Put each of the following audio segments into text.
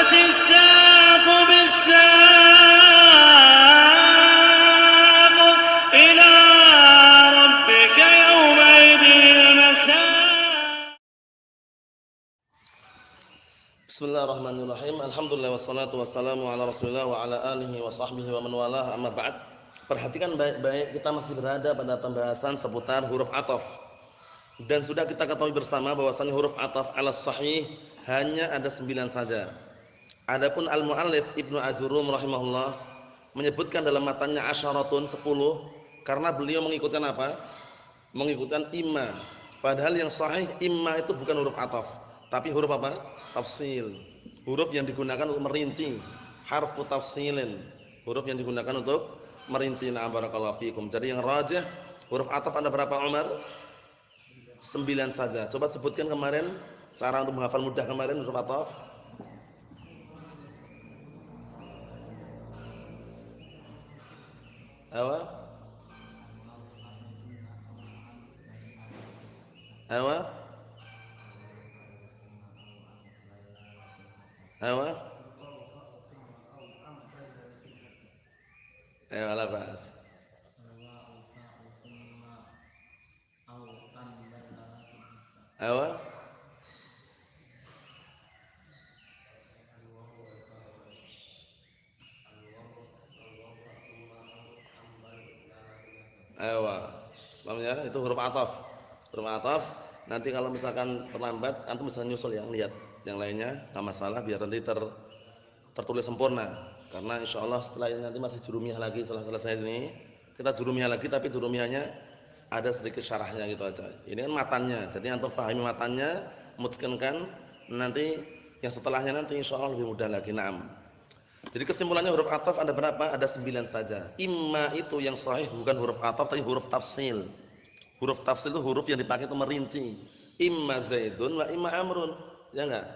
والتفت الساق بالساق إلى ربك يومئذ المساق. Bismillahirrahmanirrahim. Alhamdulillah wassalatu wassalamu ala Rasulillah wa ala alihi wa sahbihi wa man walah. Amma ba'd. Perhatikan baik-baik, kita masih berada pada pembahasan seputar huruf ataf. Dan sudah kita ketahui bersama bahwasanya huruf ataf ala sahih hanya ada 9 saja. Adapun al-muallif Ibnu Ajurum rahimahullah menyebutkan dalam matanya asyaratun 10 karena beliau mengikutkan apa? Mengikutkan imma. Padahal yang sahih imma itu bukan huruf ataf, tapi huruf apa? Tafsil. Huruf yang digunakan untuk merinci. Harfu tafsilin. Huruf yang digunakan untuk merinci. Nah, barakallahu fikum. Jadi yang rajih huruf ataf ada berapa, Umar? 9 saja. Coba sebutkan kemarin cara untuk menghafal mudah kemarin huruf ataf. Awa? Awa? Awa? Ayo ala bahas. Awa? Awa. Paham ya? Itu huruf ataf. Huruf ataf. Nanti kalau misalkan terlambat, antum bisa nyusul yang lihat. Yang lainnya enggak masalah biar nanti tertulis sempurna. Karena insyaallah setelah ini nanti masih jurumiyah lagi setelah selesai ini. Kita jurumiyah lagi tapi jurumiyahnya ada sedikit syarahnya gitu aja. Ini kan matannya. Jadi antum pahami matannya, mutqinkan, nanti yang setelahnya nanti insyaallah lebih mudah lagi. Naam. Jadi kesimpulannya huruf ataf ada berapa? Ada 9 saja. Imma itu yang sahih bukan huruf ataf tapi huruf tafsil. Huruf tafsil itu huruf yang dipakai untuk merinci. Imma Zaidun wa imma Amrun. Ya enggak?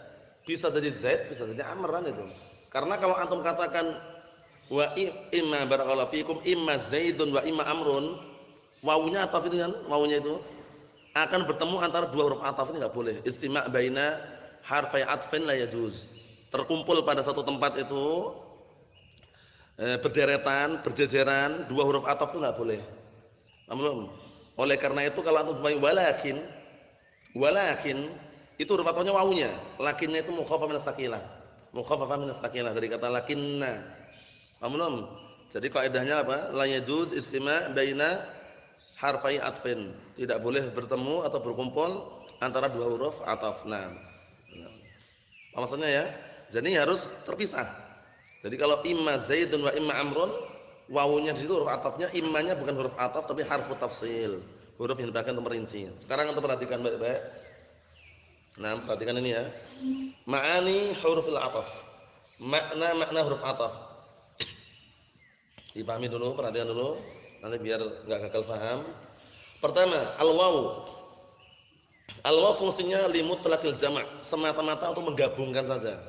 Bisa jadi Zaid, bisa jadi Amran itu. Karena kalau antum katakan wa imma barakallahu fikum imma Zaidun wa imma Amrun, wawunya ataf itu kan, wawunya itu akan bertemu antara dua huruf ataf, ini enggak boleh. Istima' baina harfai atfin la yajuz. Terkumpul pada satu tempat itu berderetan, berjejeran dua huruf ataf itu enggak boleh. Namun oleh karena itu kalau antum walakin itu huruf atafnya wawunya, lakinnya itu mukhaffafah min ats-tsaqilah. Mukhaffafah min ats-tsaqilah dari kata lakinna. Paham? Jadi kaidahnya apa? La yajuz istima' baina harfai atfin. Tidak boleh bertemu atau berkumpul antara dua huruf ataf. Nah. Apa maksudnya ya? Jadi harus terpisah. Jadi kalau imma Zaidun wa imma Amrun, wawunya di situ huruf atafnya, immanya bukan huruf ataf tapi harfu tafsil. Huruf yang dipakai untuk merinci. Sekarang kita perhatikan baik-baik. Nah, perhatikan ini ya. Ma'ani hurufil ataf. Makna huruf ataf. Dipahami dulu, perhatikan dulu. Nanti biar enggak gagal paham. Pertama, al-wawu. Al-wawu fungsinya limutlaqil jama', semata-mata untuk menggabungkan saja.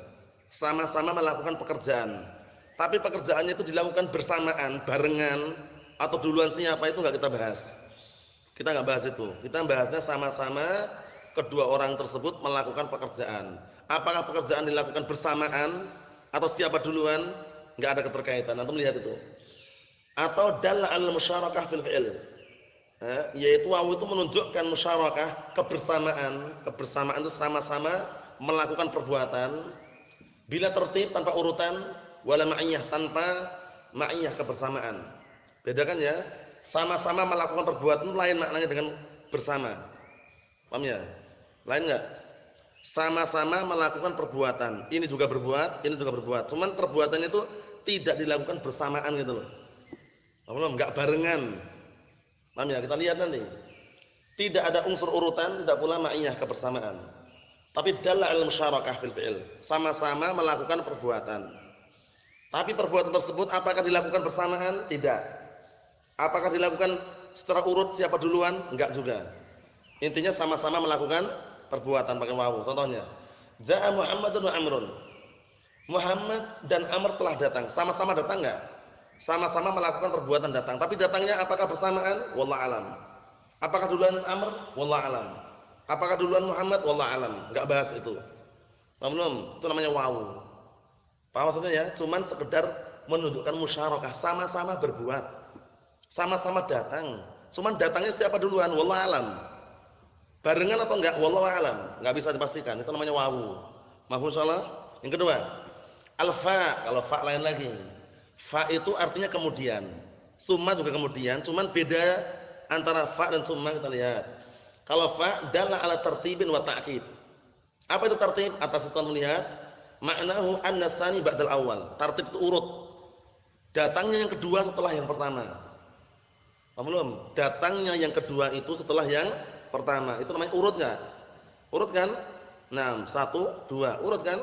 Sama-sama melakukan pekerjaan. Tapi pekerjaannya itu dilakukan bersamaan, barengan atau duluan siapa itu enggak kita bahas. Kita enggak bahas itu. Kita bahasnya sama-sama kedua orang tersebut melakukan pekerjaan. Apakah pekerjaan dilakukan bersamaan atau siapa duluan? Enggak ada keterkaitan. Antum lihat itu. Atau dalla 'alal musyarakah fil fi'il. Yaitu wawu itu menunjukkan musyarakah, kebersamaan. Kebersamaan itu sama-sama melakukan perbuatan bila tertib tanpa urutan, wala ma'iyah tanpa ma'iyah kebersamaan. Bedakan ya. Sama-sama melakukan perbuatan lain maknanya dengan bersama. Paham ya? Lain enggak? Sama-sama melakukan perbuatan. Ini juga berbuat, ini juga berbuat. Cuman perbuatannya itu tidak dilakukan bersamaan gitu loh. Paham? Enggak barengan. Paham ya? Kita lihat nanti. Tidak ada unsur urutan, tidak pula ma'iyah kebersamaan. Tapi dalla 'alal musyarakah fil fi'il. Sama-sama melakukan perbuatan. Tapi perbuatan tersebut apakah dilakukan bersamaan? Tidak. Apakah dilakukan secara urut siapa duluan? Enggak juga. Intinya sama-sama melakukan perbuatan pakai wawu. Contohnya, Ja'a Muhammadun wa Amrun. Muhammad dan Amr telah datang. Sama-sama datang enggak? Sama-sama melakukan perbuatan datang. Tapi datangnya apakah bersamaan? Wallahu alam. Apakah duluan Amr? Wallahu alam. Apakah duluan Muhammad? Wallahu alam. Enggak bahas itu. Paham belum? Itu namanya wawu. Paham maksudnya ya? Cuman sekedar menunjukkan musyarakah, sama-sama berbuat, sama-sama datang. Cuman datangnya siapa duluan? Wallahu alam. Barengan atau enggak? Wallahu alam. Enggak bisa dipastikan. Itu namanya wawu. Mahfuz salah. Yang kedua, alfa. Kalau fa lain lagi. Fa itu artinya kemudian. Summa juga kemudian. Cuman beda antara fa dan summa kita lihat. Kalau fa dalla ala tartibin wa ta'kid. Apa itu tertib? Atas itu melihat maknahu an-nasani ba'dal awal. Tertib itu urut. Datangnya yang kedua setelah yang pertama. Paham belum? Datangnya yang kedua itu setelah yang pertama. Itu namanya urut enggak? Urut kan? Nah, 1, 2. Urut kan?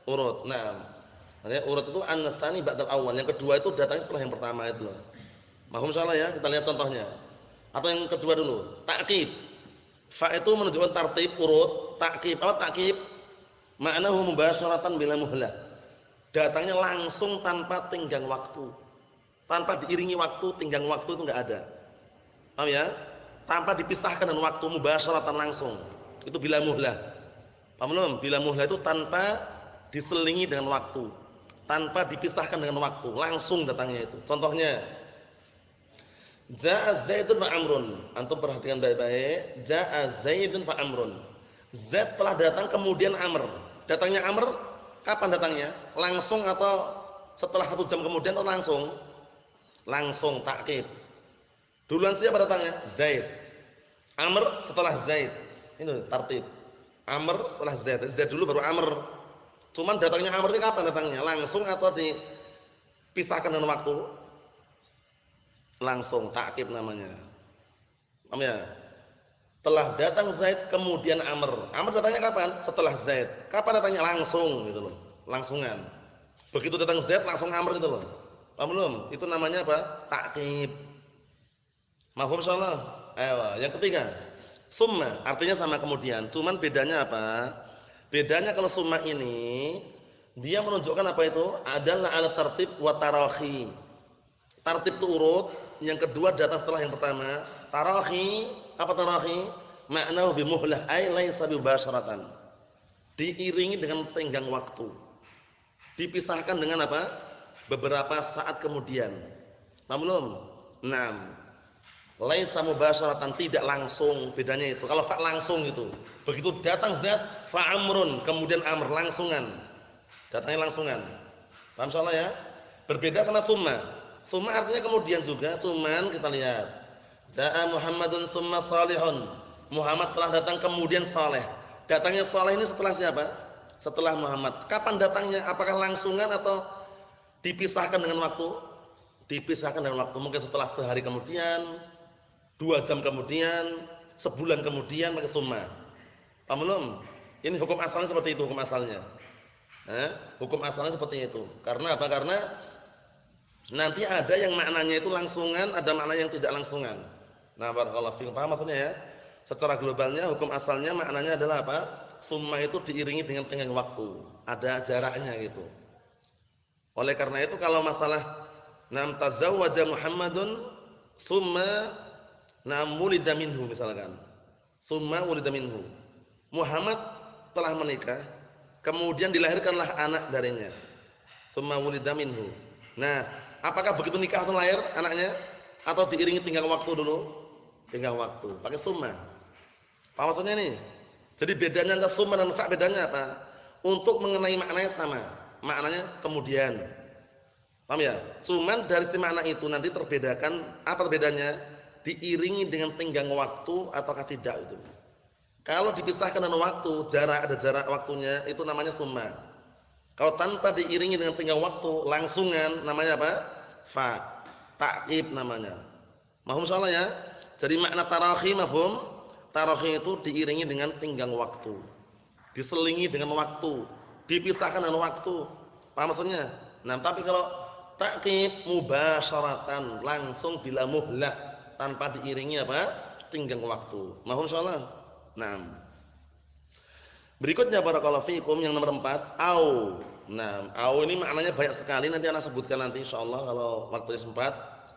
Urut. Nah, makanya urut itu an-nasani ba'dal awal. Yang kedua itu datangnya setelah yang pertama itu loh. Mahum salah ya? Kita lihat contohnya. Atau yang kedua dulu, ta'kid. Fa itu menunjukkan tertib urut, ta'kid. Apa ta'kid? Ma'nahu mubasyaratan bila muhlah. Datangnya langsung tanpa tenggang waktu. Tanpa diiringi waktu, tenggang waktu itu enggak ada. Paham ya? Tanpa dipisahkan dengan waktu, mubasyaratan langsung. Itu bila muhlah. Paham belum? Bila muhlah itu tanpa diselingi dengan waktu. Tanpa dipisahkan dengan waktu, langsung datangnya itu. Contohnya, Ja'a Zaidun fa Amrun. Antum perhatikan baik-baik. Ja'a Zaidun fa Amrun. Zaid telah datang kemudian Amr. Datangnya Amr kapan datangnya? Langsung atau setelah 1 jam kemudian atau langsung? Langsung takkid. Duluan siapa datangnya? Zaid. Amr setelah Zaid. Ini tertib. Amr setelah Zaid. Zaid dulu baru Amr. Cuman datangnya Amr ini kapan datangnya? Langsung atau dipisahkan dengan waktu? Langsung takkid namanya. Paham ya? Telah datang Zaid kemudian Amr. Amr datangnya kapan? Setelah Zaid. Kapan datangnya? Langsung gitu loh. Langsungan. Begitu datang Zaid langsung Amr gitu loh. Paham belum? Itu namanya apa? Takkid. Mafhum insyaallah? Ayo, yang ketiga. Summa artinya sama kemudian. Cuman bedanya apa? Bedanya kalau summa ini dia menunjukkan apa itu? Adalah ala tertib wa tarakhi. Tertib itu urut. Yang kedua datang setelah yang pertama. Tarakhi, apa tarakhi? Maknahu bimuhlah ay laisa bibasyaratan. Diiringi dengan tenggang waktu. Dipisahkan dengan apa? Beberapa saat kemudian. Paham belum? 6. Laisa mubasyaratan, tidak langsung, bedanya itu. Kalau fa langsung gitu. Begitu datang Zaid, fa amrun, kemudian amr langsungan. Datangnya langsungan. Paham insyaallah ya? Berbeda sama summa. Summa artinya kemudian juga, cuman kita lihat. Ja'a Muhammadun summa salihun. Muhammad telah datang kemudian saleh. Datangnya saleh ini setelah siapa? Setelah Muhammad. Kapan datangnya? Apakah langsungan atau dipisahkan dengan waktu? Dipisahkan dengan waktu. Mungkin setelah sehari kemudian, 2 jam kemudian, sebulan kemudian pakai summa. Paham belum? Ini hukum asalnya seperti itu, hukum asalnya. Hukum asalnya seperti itu. Karena apa? Karena nanti ada yang maknanya itu langsungan, ada makna yang tidak langsungan. Nah, barakallahu fiikum. Paham maksudnya ya? Secara globalnya hukum asalnya maknanya adalah apa? Summa itu diiringi dengan tenggang waktu. Ada jaraknya gitu. Oleh karena itu kalau masalah nam tazawwaja Muhammadun summa nam wulida minhu misalkan. Summa wulida minhu. Muhammad telah menikah, kemudian dilahirkanlah anak darinya. Summa wulida minhu. Nah, apakah begitu nikah atau lahir anaknya? Atau diiringi tenggang waktu dulu? Tenggang waktu. Pakai summa. Apa maksudnya ini? Jadi bedanya antara summa dan fa bedanya apa? Untuk mengenai maknanya sama. Maknanya kemudian. Paham ya? Cuman dari si makna itu nanti terbedakan apa bedanya? Diiringi dengan tenggang waktu ataukah tidak itu. Kalau dipisahkan dengan waktu, jarak ada jarak waktunya, itu namanya summa. Kalau tanpa diiringi dengan tenggang waktu, langsungan namanya apa? Fa. Ta'kid namanya. Mahum insyaallah ya. Jadi makna tarakhi mafhum? Tarakhi itu diiringi dengan tenggang waktu. Diselingi dengan waktu, dipisahkan dengan waktu. Paham maksudnya? Nah, tapi kalau ta'kid mubasyaratan, langsung bila muhlah, tanpa diiringi apa? Tenggang waktu. Mahum insyaallah. Naam. Berikutnya barakallahu fiikum yang nomor 4, au. Nah, au ini maknanya banyak sekali, nanti ana sebutkan nanti insyaallah kalau waktunya sempat.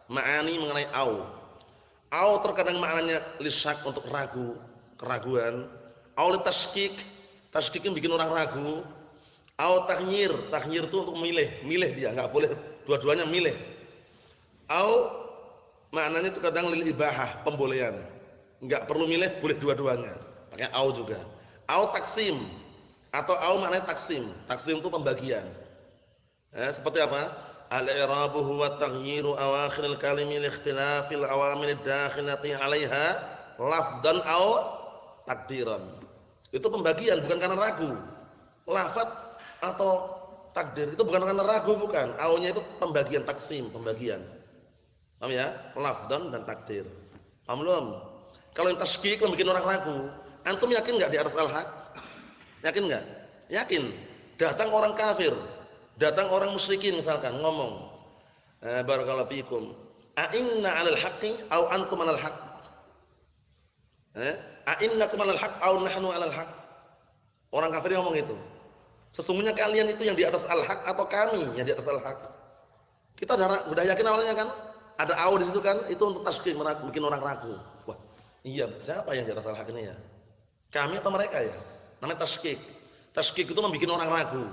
Ma'ani mengenai au. Au terkadang maknanya lisyak untuk ragu, keraguan. Au litashkik, tasydik yang bikin orang ragu. Au taknyir, taknyir itu untuk milih dia, enggak boleh dua-duanya milih. Au maknanya itu kadang lil ibahah, pembolehan. Enggak perlu milih, boleh dua-duanya. Pakai au juga. Au taksim atau au maknanya taksim. Taksim itu pembagian. Seperti apa? Al-i'rabu huwa taghyiru awakhiril kalimi li ikhtilafil awamil dakhilati 'alaiha lafdan au takdiran. Itu pembagian bukan karena ragu. Lafaz atau takdir itu bukan karena ragu, bukan. Aunya itu pembagian, taksim, pembagian. Paham ya? Lafdan dan takdir. Paham belum? Kalau yang tasykik membuat orang ragu. Antum yakin enggak di atas al-haq? Yakin enggak? Yakin. Datang orang kafir, datang orang musyrikin misalkan ngomong, barakallahu fikum, a inna 'alal haqqi aw antum 'alal haqq? A innakum 'alal haqq aw nahnu 'alal haqq? Orang kafir ngomong itu. Sesungguhnya kalian itu yang di atas al-haq atau kami yang di atas al-haq? Kita udah yakin awalnya kan? Ada aw di situ kan? Itu untuk tasykik, bikin orang ragu. Wah, iya, siapa yang di atas al-haq ini ya? Kami atau mereka ya? Namanya tasykik. Tasykik itu membuat orang ragu.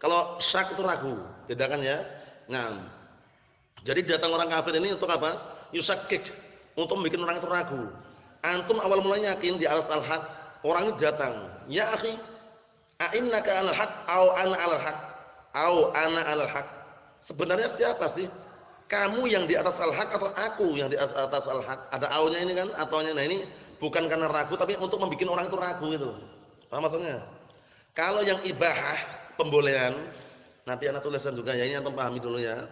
Kalau syak itu ragu, bedakan ya. Nah, jadi datang orang kafir ini untuk apa? Yusakkik, untuk membuat orang itu ragu. Antum awal mulanya yakin di atas al-haq, orang ini datang, ya akhi, a'innaka 'alal haq au ana 'alal haq au ana 'alal haq? Sebenarnya siapa sih? Kamu yang di atas al-haq atau aku yang di atas al-haq? Ada aunya ini kan, ataunya. Nah, ini bukan karena ragu tapi untuk membuat orang itu ragu itu. Paham maksudnya? Kalau yang ibahah, pembolehan, nanti anak tulisan juga ya, ini antum pahami dulu ya.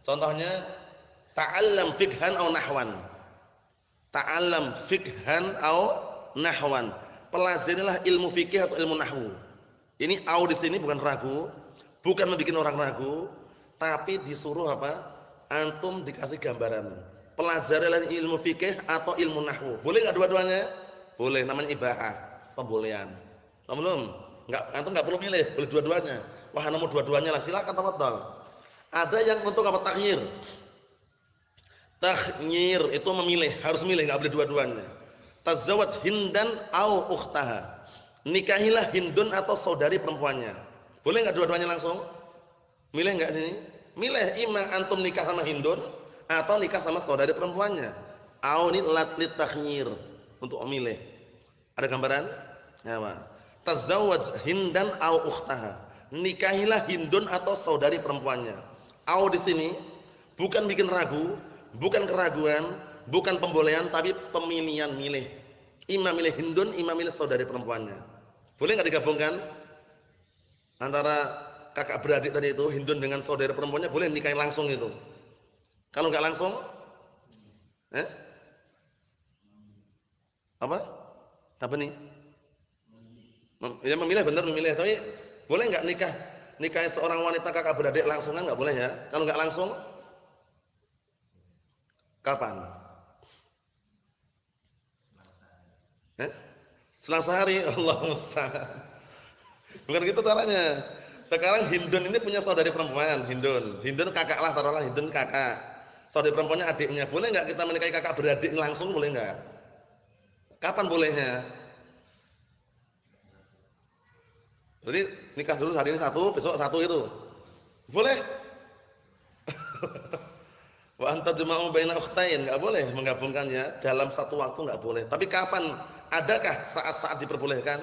Contohnya ta'allam fiqhan au nahwan. Ta'allam fiqhan au nahwan. Pelajarilah ilmu fikih atau ilmu nahwu. Ini au di sini bukan ragu, bukan membuat orang ragu, tapi disuruh apa? Antum dikasih gambaran. Pelajarilah ilmu fikih atau ilmu nahwu. Boleh enggak dua-duanya? Boleh, namanya ibahah, pembolehan. Paham belum? Enggak, antum enggak perlu milih, boleh dua-duanya. Wah, mau dua-duanya lah, silakan tafadhol. Ada yang untuk apa? Takhyir. Takhyir itu memilih, harus milih, enggak boleh dua-duanya. Tazawwaj Hindan au ukhtaha. Nikahilah Hindun atau saudari perempuannya. Boleh enggak dua-duanya langsung? Milih enggak ini? Milih, ima antum nikah sama Hindun atau nikah sama saudari perempuannya. Au ini lit takhyir, untuk memilih. Ada gambaran? Ya, Pak. Tazawwaj Hindan au ukhtaha. Nikahilah Hindun atau saudari perempuannya. Au di sini bukan bikin ragu, bukan keraguan, bukan pembolehan, tapi pemilihan, milih. Ima milih Hindun, ima milih saudari perempuannya. Boleh enggak digabungkan? Antara kakak beradik tadi itu, Hindun dengan saudari perempuannya, boleh nikahin langsung itu. Kalau enggak langsung? Apa? Apa nih? Ya memilih, benar memilih, tapi boleh enggak nikahi seorang wanita kakak beradik langsungan, enggak boleh ya? Kalau enggak langsung, kapan? Selang sehari, Allah musta'an. Bukan gitu caranya. Sekarang Hindun ini punya saudari perempuan, Hindun kakak lah, taruhlah Hindun kakak. Saudari perempuannya adiknya. Boleh enggak kita menikahi kakak beradik langsung, boleh enggak? Kapan bolehnya? Berarti nikah dulu hari ini satu, besok satu itu. Boleh? Wa anta jama'u baina ukhtain, enggak boleh menggabungkannya dalam satu waktu, enggak boleh. Tapi kapan? Adakah saat-saat diperbolehkan?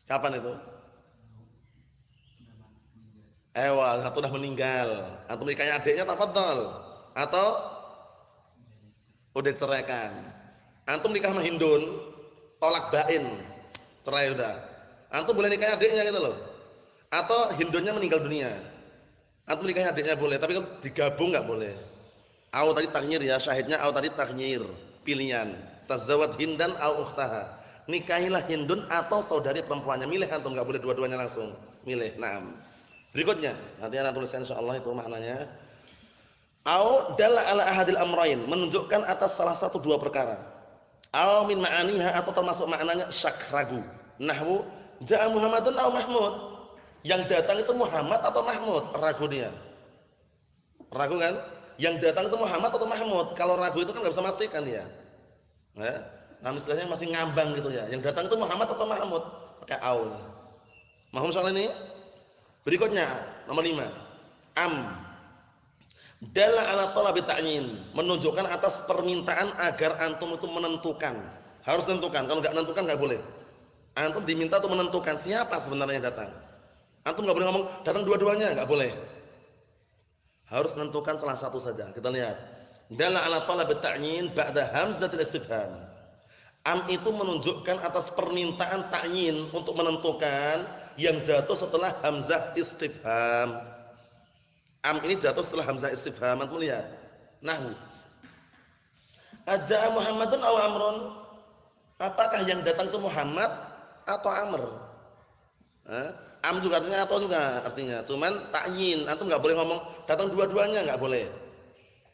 Kapan itu? Satu sudah meninggal. Atau nikahnya adiknya tafadhol. Atau udah diceraikan. Antum nikah sama Hindun, tolak bain, cerai udah. Antum boleh nikahnya adiknya gitu loh. Atau Hindunnya meninggal dunia. Antum nikahnya adiknya boleh, tapi kalau digabung enggak boleh. Au tadi taknyir ya, syahidnya au tadi taknyir, pilihan. Tazawwaj Hindan au ukhtaha. Nikahilah Hindun atau saudari perempuannya. Milih antum, enggak boleh dua-duanya langsung. Milih. Naam. Berikutnya, nanti anak tuliskan insyaallah itu maknanya. Au dalla ala ahadil amrayn, menunjukkan atas salah satu dua perkara. Au min ma'aniha, atau termasuk maknanya syak, ragu. Nahwu ja'a Muhammadun au Mahmud. Yang datang itu Muhammad atau Mahmud? Ragu dia. Ragu kan? Yang datang itu Muhammad atau Mahmud? Kalau ragu itu kan enggak bisa memastikan dia. Nah, istilahnya masih ngambang gitu ya. Yang datang itu Muhammad atau Mahmud? Pakai au. Mahum soal ini? Berikutnya nomor 5. Am dalla ala talabi ta'yin, menunjukkan atas permintaan agar antum itu menentukan. Harus menentukan, kalau enggak menentukan enggak boleh. Antum diminta untuk menentukan siapa sebenarnya yang datang. Antum enggak boleh ngomong datang dua-duanya, enggak boleh. Harus menentukan salah satu saja. Kita lihat. Dalla ala talabi ta'yin ba'da hamzatul istifham. Am itu menunjukkan atas permintaan ta'yin untuk menentukan yang jatuh setelah hamzah istifham. Am ini jatuh setelah hamzah istifham. Antum lihat. Nahwu. Aja'a Muhammadun aw Amrun? Apakah yang datang itu Muhammad atau Amr? Am juga artinya atau juga artinya. Cuman ta'yin, antum enggak boleh ngomong datang dua-duanya, enggak boleh.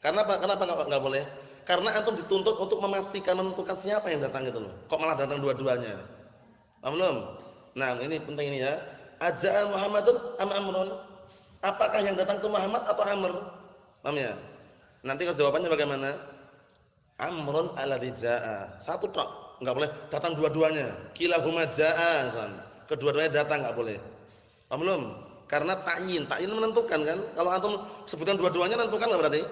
Karena apa? Kenapa enggak boleh? Karena antum dituntut untuk memastikan menentukan siapa yang datang itu loh. Kok malah datang dua-duanya? Paham belum? Nah, ini penting ini ya. Aja'a Muhammadun am Amrun? Apakah yang datang itu Muhammad atau Amr? Paham ya? Nanti kalau jawabannya bagaimana? Amrun alladzi jaa'a. Satu tok, enggak boleh datang dua-duanya. Kilahuma jaa'a, misalnya. Kedua-duanya datang enggak boleh. Paham belum? Karena ta'yin menentukan kan? Kalau antum sebutkan dua-duanya menentukan enggak berarti?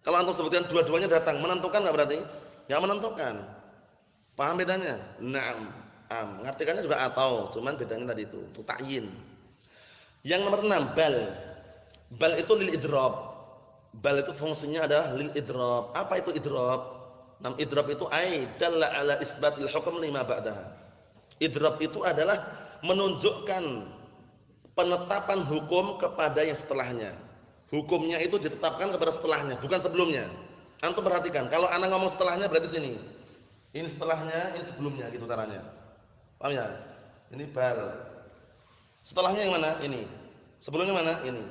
Kalau antum sebutkan dua-duanya datang, menentukan enggak berarti? Enggak menentukan. Paham bedanya? Naam. Am, ngartikannya juga atau, cuman bedanya tadi itu ta'yin. Yang nomor 6, bal. Bal itu lil idrab. Bal itu fungsinya adalah lil idrab. Apa itu idrab? Nam idrab itu ai dalla ala isbatil hukm lima ba'daha. Idrab itu adalah menunjukkan penetapan hukum kepada yang setelahnya. Hukumnya itu ditetapkan kepada setelahnya, bukan sebelumnya. Antum perhatikan, kalau anak ngomong setelahnya berarti sini. Ini setelahnya, ini sebelumnya gitu caranya. Paham ya? Ini bal. Setelahnya yang mana? Ini. Sebelumnya mana? Ini.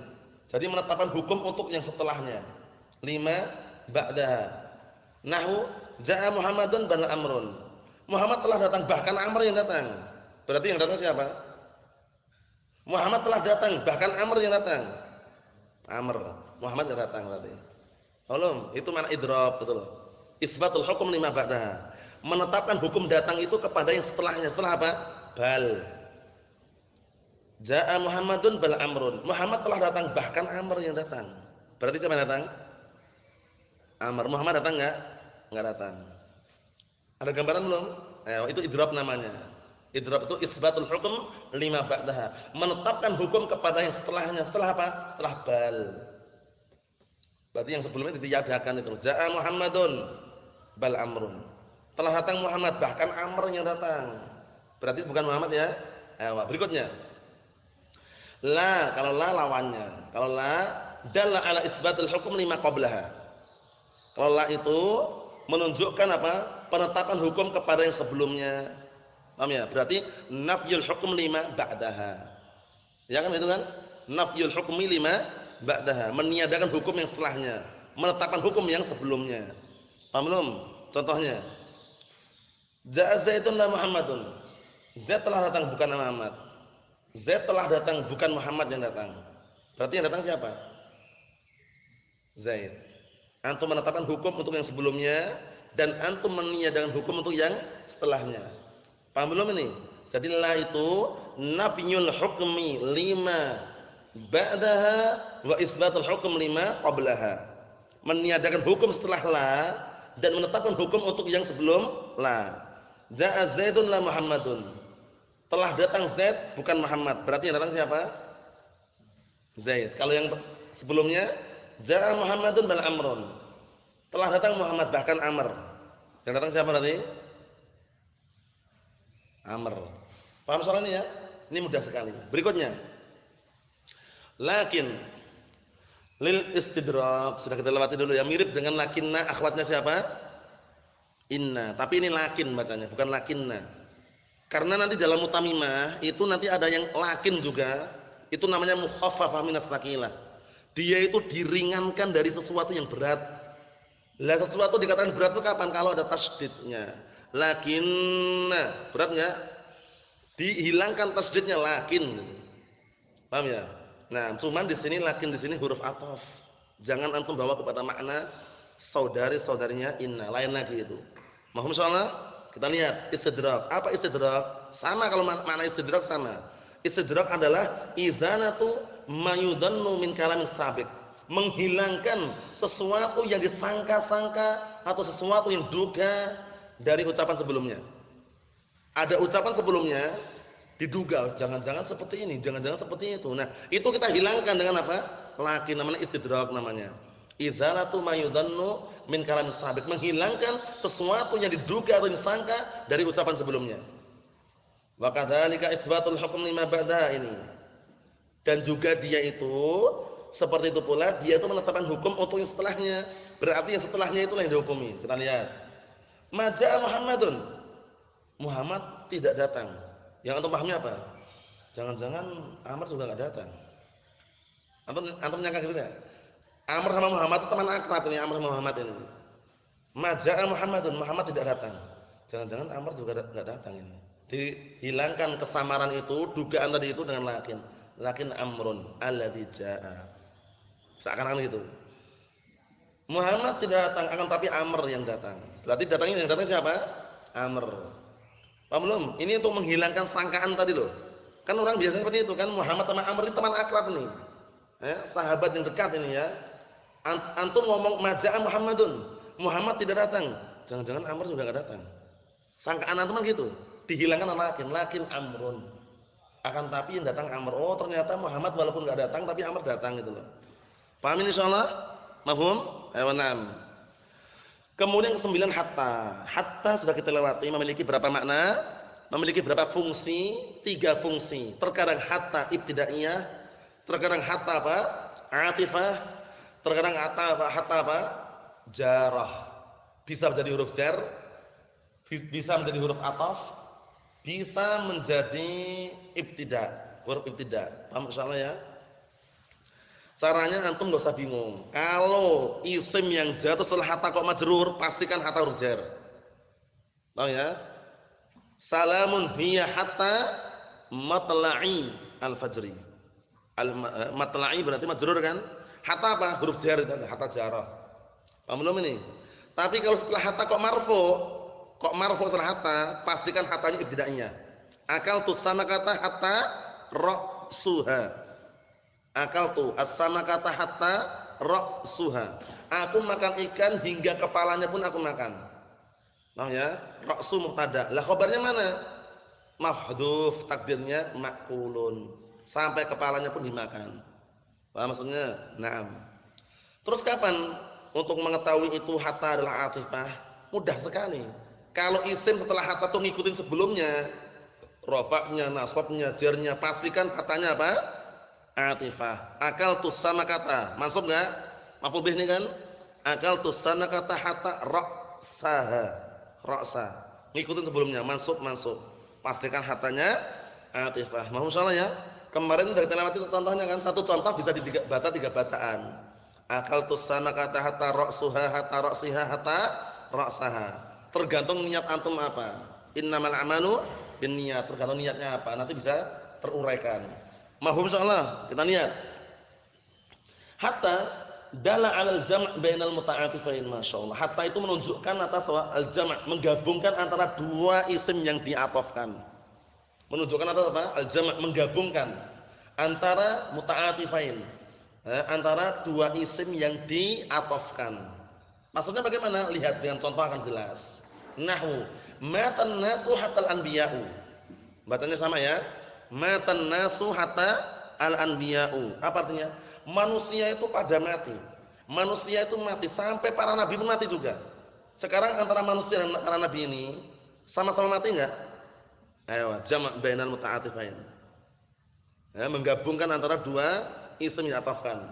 Jadi menetapkan hukum untuk yang setelahnya. 5 ba'daha. Nahwu ja'a Muhammadun bal Amrun. Muhammad telah datang, bahkan Amr yang datang. Berarti yang datang siapa? Muhammad telah datang, bahkan Amr yang datang. Amr, Muhammad yang datang berarti. Belum, itu mana idrab, betul. Isbatul hukum 5 ba'daha. Menetapkan hukum datang itu kepada yang setelahnya. Setelah apa? Bal. Ja'a Muhammadun bal Amrun. Muhammad telah datang, bahkan Amr yang datang. Berarti siapa yang datang? Amr. Muhammad datang enggak? Enggak datang. Ada gambaran belum? Itu idrab namanya. Idrab itu isbatul hukum 5 ba'daha. Menetapkan hukum kepada yang setelahnya. Setelah apa? Setelah bal. Berarti yang sebelumnya ditiadakan itu. Ja'a Muhammadun bal Amrun. Telah datang Muhammad, bahkan Amr yang datang. Berarti bukan Muhammad ya. Berikutnya. La, kalau la lawannya. Kalau la dalla ala isbatul hukum 5 qablaha. Kalau la itu menunjukkan apa? Penetapan hukum kepada yang sebelumnya. Paham ya? Berarti nafyul hukum 5 ba'daha. Ya kan itu kan? Nafyul hukmi 5 ba'daha, meniadakan hukum yang setelahnya, menetapkan hukum yang sebelumnya. Paham belum? Contohnya. Ja'a Zaidun la Muhammadun. Zaid telah datang bukan Muhammad. Zaid telah datang bukan Muhammad yang datang. Berarti yang datang siapa? Zaid. Antum menetapkan hukum untuk yang sebelumnya dan antum meniadakan hukum untuk yang setelahnya. Paham belum ini? Jadi la itu nafyul hukmi 5 ba'daha wa isbatul hukm 5 qablaha. Meniadakan hukum setelah la dan menetapkan hukum untuk yang sebelum la. Ja'a Zaidun la Muhammadun. Telah datang Zaid bukan Muhammad. Berarti yang datang siapa? Zaid. Kalau yang sebelumnya ja'a Muhammadun bal Amrun. Telah datang Muhammad bahkan Amr. Yang datang siapa berarti? Amr. Paham soal ini ya? Ini mudah sekali. Berikutnya. Lakin lil istidrak sudah kita lewati dulu ya, mirip dengan lakinna, akhwatnya siapa? Inna. Tapi ini lakin bacanya, bukan lakinna. Karena nanti dalam mutamimah itu nanti ada yang lakin juga. Itu namanya mukhaffafah minas tsaqilah. Dia itu diringankan dari sesuatu yang berat. Lah sesuatu dikatakan berat itu kapan? Kalau ada tasydidnya. Lakinna, berat enggak? Dihilangkan tasydidnya lakin. Paham ya? Nah, cuman di sini lakin di sini huruf ataf. Jangan antum bawa kepada makna saudari-saudarinya inna, lain lagi itu. Mohon insyaallah kita lihat istidrak. Apa istidrak? Sama kalau makna istidrak sama. Istidrak adalah izanatu mayudannu min kalamin sabiq. Menghilangkan sesuatu yang disangka-sangka atau sesuatu yang duga dari ucapan sebelumnya. Ada ucapan sebelumnya diduga jangan-jangan seperti ini, jangan-jangan seperti itu. Nah, itu kita hilangkan dengan apa? Lakin, namanya istidrak namanya. Izalatu mayudannu min kalamin sabiq, menghilangkan sesuatu yang diduga atau disangka dari ucapan sebelumnya. Wa kadzalika isbatul hukm lima ba'da ini. Dan juga dia itu seperti itu pula dia itu menetapkan hukum untuk yang setelahnya. Berarti yang setelahnya itulah yang dihukumi. Kita lihat. Maja'a Muhammadun. Muhammad tidak datang. Yang antum pahamnya apa? Jangan-jangan Amr juga enggak datang. Antum nyangka gitu enggak? Amr sama Muhammad teman akrab ini, Amr sama Muhammad ini. Maja'a Muhammadun, Muhammad tidak datang. Jangan-jangan Amr juga enggak datang ini. Dihilangkan kesamaran itu, dugaan tadi itu dengan lakin Amrun alladzi jaa'a. Seakan-akan gitu. Muhammad tidak datang, akan tapi Amr yang datang. Berarti yang datang siapa? Amr. Paham belum? Ini untuk menghilangkan sangkaan tadi loh. Kan orang biasanya seperti itu kan, Muhammad sama Amr ini teman akrab nih. Sahabat yang dekat ini ya. Antum ngomong maja'a Muhammadun, Muhammad tidak datang. Jangan-jangan Amr juga enggak datang. Sangkaan antum kan gitu. Dihilangkan lakin Amrun. Akan tapi yang datang Amr. Oh, ternyata Muhammad walaupun enggak datang tapi Amr datang gitu loh. Paham ini insyaallah? Mafhum? Ayo na'am. Kemudian ke-9 hatta. Hatta sudah kita lewati, memiliki berapa makna? Memiliki berapa fungsi? 3 fungsi. Terkadang hatta ibtidaiyah, terkadang hatta apa? Atifah, terkadang hatta apa? Jarah. Bisa menjadi huruf jar, bisa menjadi huruf ataf, bisa menjadi ibtida, huruf ibtida. Paham insyaallah ya? Caranya antum enggak usah bingung. Kalau isim yang jatuh setelah hatta kok majrur, pastikan hatta huruf jar. Tahu ya? Salamun hiya hatta matla'i al-fajri. Matla'i berarti majrur kan? Hatta apa? Huruf jar itu, hatta jarah. Paham belum ini? Tapi kalau setelah hatta kok marfu setelah hatta, pastikan hattanya ibtidaiyah. Akal tu sama kata hatta ra'suha. Akal tu as-sama kata hatta ra'suha. Aku makan ikan hingga kepalanya pun aku makan. Paham ya? Ra'su mubtada. Lah khabarnya mana? Mahdhuf, takdirnya maqulun. Sampai kepalanya pun dimakan. Paham maksudnya? Naam. Terus kapan untuk mengetahui itu hatta adalah atifah? Mudah sekali. Kalau isim setelah hatta tuh ngikutin sebelumnya, rafa'nya, nasabnya, jarnya, pastikan katanya apa? Atifah. Akal tu sama kata, mansub enggak? Maf'ul bih ini kan? Akal tu sama kata hatta ra'saha. Ra'sa. Ngikutin sebelumnya, mansub. Pastikan hatanya atifah. Mohon salah ya. Kemarin dari tilawati contohnya kan, satu contoh bisa dibaca 3 bacaan. Akal tu sama kata hatta ra'suha, hatta ra'siha, hatta ra'saha. Tergantung niat antum apa. Innamal a'malu binniyat. Tergantung niatnya apa, nanti bisa teruraikan. Mahum insyaallah. Kita lihat. Hatta dalla 'alal jam' bainal muta'atifain, masyaallah. Hatta itu menunjukkan atas al-jam', menggabungkan antara 2 isim yang diatofkan. Menunjukkan atas apa? Al-jam', menggabungkan antara muta'atifain. Antara 2 isim yang diatofkan. Maksudnya bagaimana? Lihat dengan contoh akan jelas. Nahwu matan nasu hatal anbiya'u. Bacanya sama ya. Matan nasu hatta al-anbiya'u. Apa artinya? Manusia itu pada mati. Manusia itu mati sampai para nabi pun mati juga. Sekarang antara manusia dan para nabi ini sama-sama mati enggak? Ayo, jama' bainal muta'atifain. Ya, menggabungkan antara 2 isim yang diatofkan.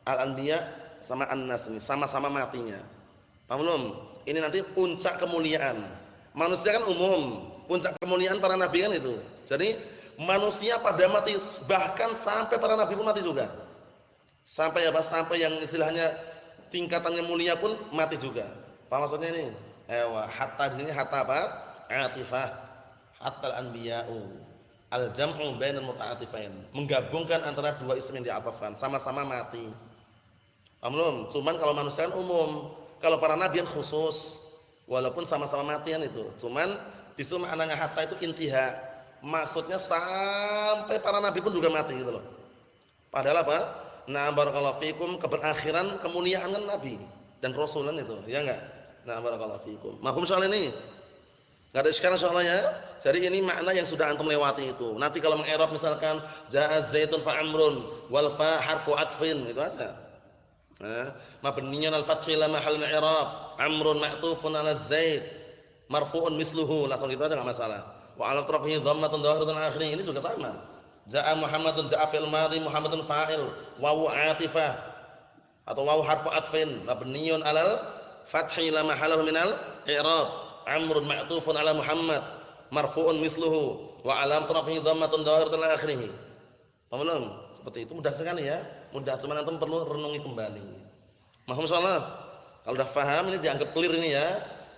Al-anbiya sama an-nas ini sama-sama matinya. Paham belum? Ini nanti puncak kemuliaan. Manusia kan umum, puncak kemuliaan para nabi kan itu. Jadi manusia pada mati, bahkan sampai para nabi pun mati juga. Sampai apa? Sampai yang istilahnya tingkatannya mulia pun mati juga. Paham maksudnya ini? Hatta di sini hatta apa? Atifah. Hatta al-anbiya'u. Al-jam'u bainal muta'atifain. Menggabungkan antara 2 isim yang diatofkan, sama-sama mati. Paham belum? Cuman kalau manusia kan umum, kalau para nabi kan khusus. Walaupun sama-sama matian itu. Cuman disitu maknanya hatta itu intiha. Maksudnya sampai para nabi pun juga mati gitu loh. Padahal apa? Nah, barakallahu fikum, keberakhiran kemuliaan kan nabi dan rasulan itu, ya enggak? Nah, barakallahu fikum. Mahfum soal ini? Enggak ada sekarang soalnya. Jadi ini makna yang sudah antum lewati itu. Nanti kalau mengi'rab misalkan jaa zaitun fa amrun wal fa harfu atfin, itu aja. Nah, mabniyan al-fathi la mahall i'rab, amrun ma'tufun 'ala zait, marfu'un misluhu, langsung gitu aja enggak masalah. Wa 'ala rafihi dhammatun dhahiratun akhirih, ini juga sama. Jaa Muhammadun, jaa fi'il madhi, Muhammadun fa'il, wawu 'atifah atau wawu harfu atfin, mabniun 'alal fathi la mahalla minal i'rab, amrun ma'tufun 'ala Muhammad, marfu'un misluhu wa 'alam rafihi dhammatun dhahiratun akhirih. Paham belum? Seperti itu mudah sekali ya. Mudah, cuma antum perlu renungi kembali. Mahfum insyaallah. Kalau sudah paham ini dianggap clear ini ya.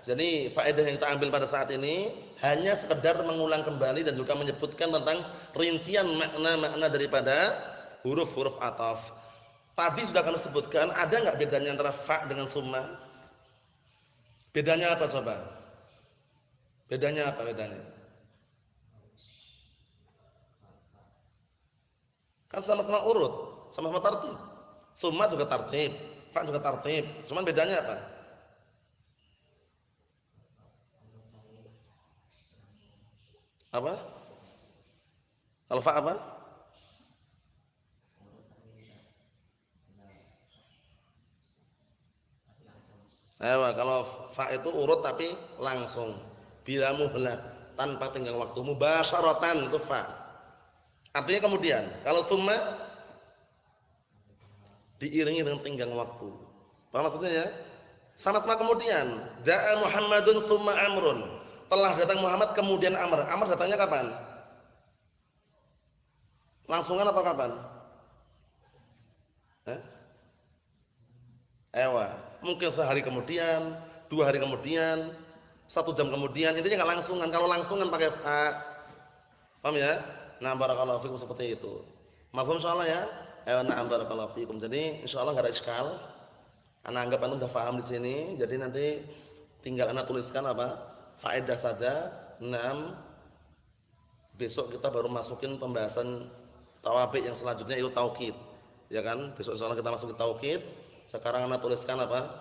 Jadi faedah yang kita ambil pada saat ini hanya sekedar mengulang kembali dan juga menyebutkan tentang rincian makna-makna daripada huruf-huruf ataf. Tadi sudah kami sebutkan, ada enggak bedanya antara fa dengan summa? Bedanya apa coba? Bedanya apa bedanya? Kan sama-sama urut, sama-sama tartib. Summa juga tartib, fa juga tartib. Cuman bedanya apa? Apa? Kalau fa apa? Kalau fa itu urut tapi langsung, bila muhlah, tanpa tenggang waktu, mubasyaratan itu fa. Artinya kemudian, kalau summa diiringi dengan tenggang waktu. Paham maksudnya ya? Sama-sama kemudian. Jaa Muhammadun summa amrun. Telah datang Muhammad kemudian Amr. Amr datangnya kapan? Langsungan atau kapan? Mungkin sehari kemudian, 2 hari kemudian, 1 jam kemudian. Intinya enggak langsungan. Kalau langsungan pakai fa. Paham ya? Nah, barakallahu fikum seperti itu. Mafhum insyaallah ya? Na'am barakallahu fikum. Jadi insyaallah enggak ada iskal. Ana anggap antum sudah paham di sini. Jadi nanti tinggal ana tuliskan apa? Faedah saja. Naam. Besok kita baru masukin pembahasan tawabi yang selanjutnya itu taukid. Ya kan? Besok insyaallah kita masuk ke taukid. Sekarang ana tuliskan apa?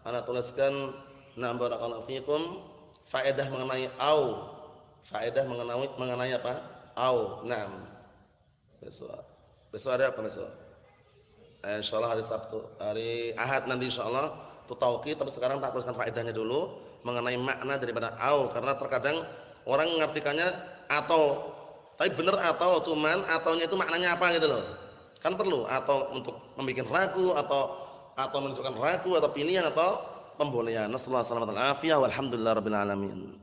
Ana tuliskan na'am barakallahu fikum faedah mengenai au. Faedah mengenai apa? Au. Naam. Besok ada apa besok? Insyaallah hari Sabtu, hari Ahad nanti insyaallah itu taukid, tapi sekarang tak tuliskan faedahnya dulu mengenai makna daripada au, karena terkadang orang mengartikannya atau, tapi benar atau cuman ataunya itu maknanya apa gitu loh. Kan perlu atau untuk membuat ragu atau menunjukkan ragu atau pilihan atau pembolehan. Nasallahu alaihi wasallam. Walhamdulillahirabbil alamin.